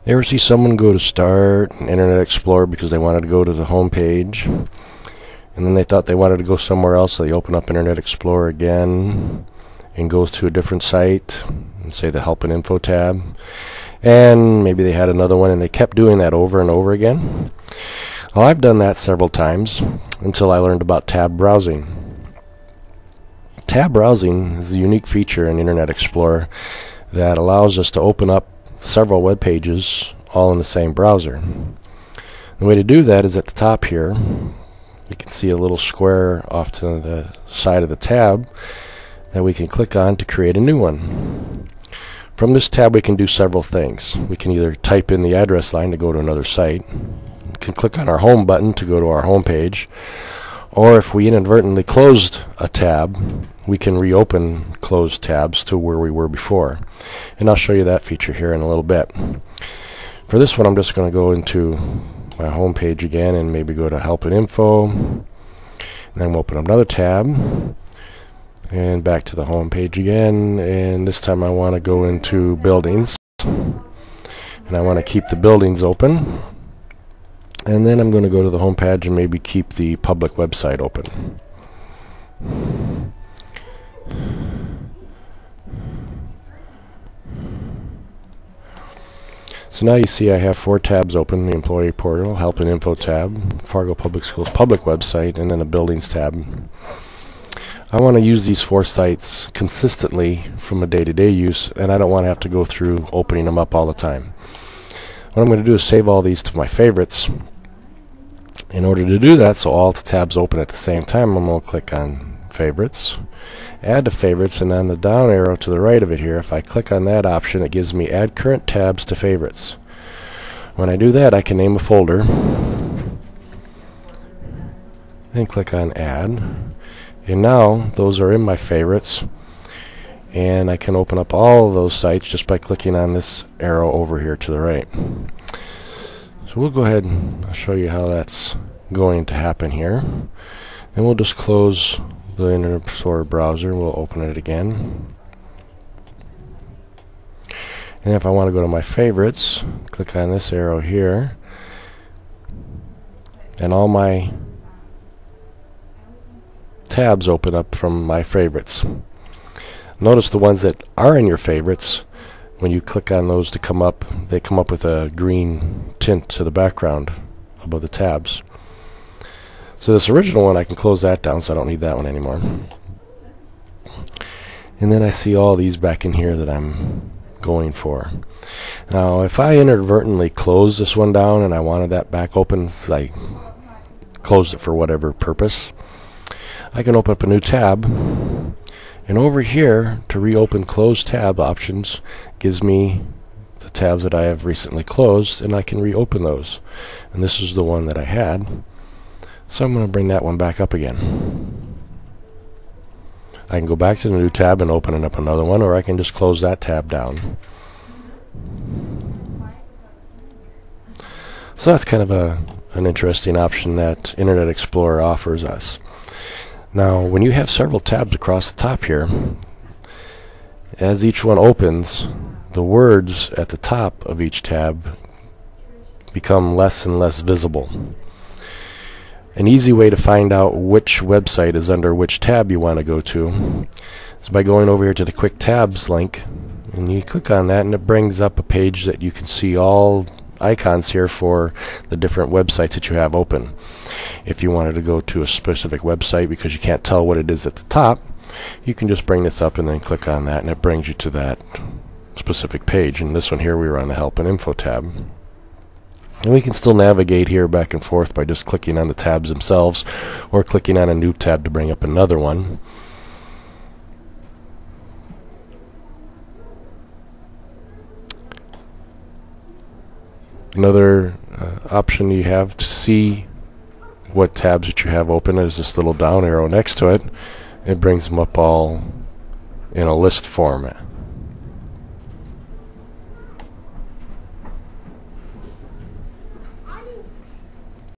You ever see someone go to start Internet Explorer because they wanted to go to the home page, and then they thought they wanted to go somewhere else, so they open up Internet Explorer again and go to a different site, and say the Help and Info tab, and maybe they had another one, and they kept doing that over and over again? Well, I've done that several times until I learned about tab browsing. Tab browsing is a unique feature in Internet Explorer that allows us to open up several web pages all in the same browser. The way to do that is at the top here. You can see a little square off to the side of the tab that we can click on to create a new one. From this tab we can do several things. We can either type in the address line to go to another site, we can click on our home button to go to our home page, or if we inadvertently closed a tab, we can reopen closed tabs to where we were before. And I'll show you that feature here in a little bit. For this one, I'm just going to go into my home page again and maybe go to Help and Info. And then we'll open another tab. And back to the home page again. And this time I want to go into Buildings. And I want to keep the buildings open. And then I'm going to go to the home page and maybe keep the public website open. So now you see I have 4 tabs open: the Employee Portal, Help and Info tab, Fargo Public Schools public website, and then a Buildings tab. I want to use these 4 sites consistently from a day-to-day use, and I don't want to have to go through opening them up all the time. What I'm going to do is save all these to my favorites. In order to do that, so all the tabs open at the same time, I'm going to click on Favorites, Add to Favorites, and on the down arrow to the right of it here, if I click on that option, it gives me Add Current Tabs to Favorites. When I do that, I can name a folder, then click on Add, and now those are in my favorites, and I can open up all of those sites just by clicking on this arrow over here to the right. So we'll go ahead and I'll show you how that's going to happen here. And we'll just close the Internet Explorer browser. We'll open it again. And if I want to go to my favorites, click on this arrow here, and all my tabs open up from my favorites. Notice the ones that are in your favorites, when you click on those to come up, they come up with a green tint to the background above the tabs. So this original one, I can close that down, so I don't need that one anymore. And then I see all these back in here that I'm going for. Now if I inadvertently close this one down and I wanted that back open, I closed it for whatever purpose, I can open up a new tab, and over here to reopen closed tab options gives me the tabs that I have recently closed, and I can reopen those. And this is the one that I had, so I'm going to bring that one back up again. I can go back to the new tab and open up another one, or I can just close that tab down. So that's kind of an interesting option that Internet Explorer offers us. Now, when you have several tabs across the top here, as each one opens, the words at the top of each tab become less and less visible. An easy way to find out which website is under which tab you want to go to is by going over here to the Quick Tabs link, and you click on that, and it brings up a page that you can see all icons here for the different websites that you have open. If you wanted to go to a specific website because you can't tell what it is at the top, you can just bring this up and then click on that, and it brings you to that specific page. And this one here, we were on the Help and Info tab. And we can still navigate here back and forth by just clicking on the tabs themselves, or clicking on a new tab to bring up another one. Another option you have to see what tabs that you have open is this little down arrow next to it. It brings them up all in a list format.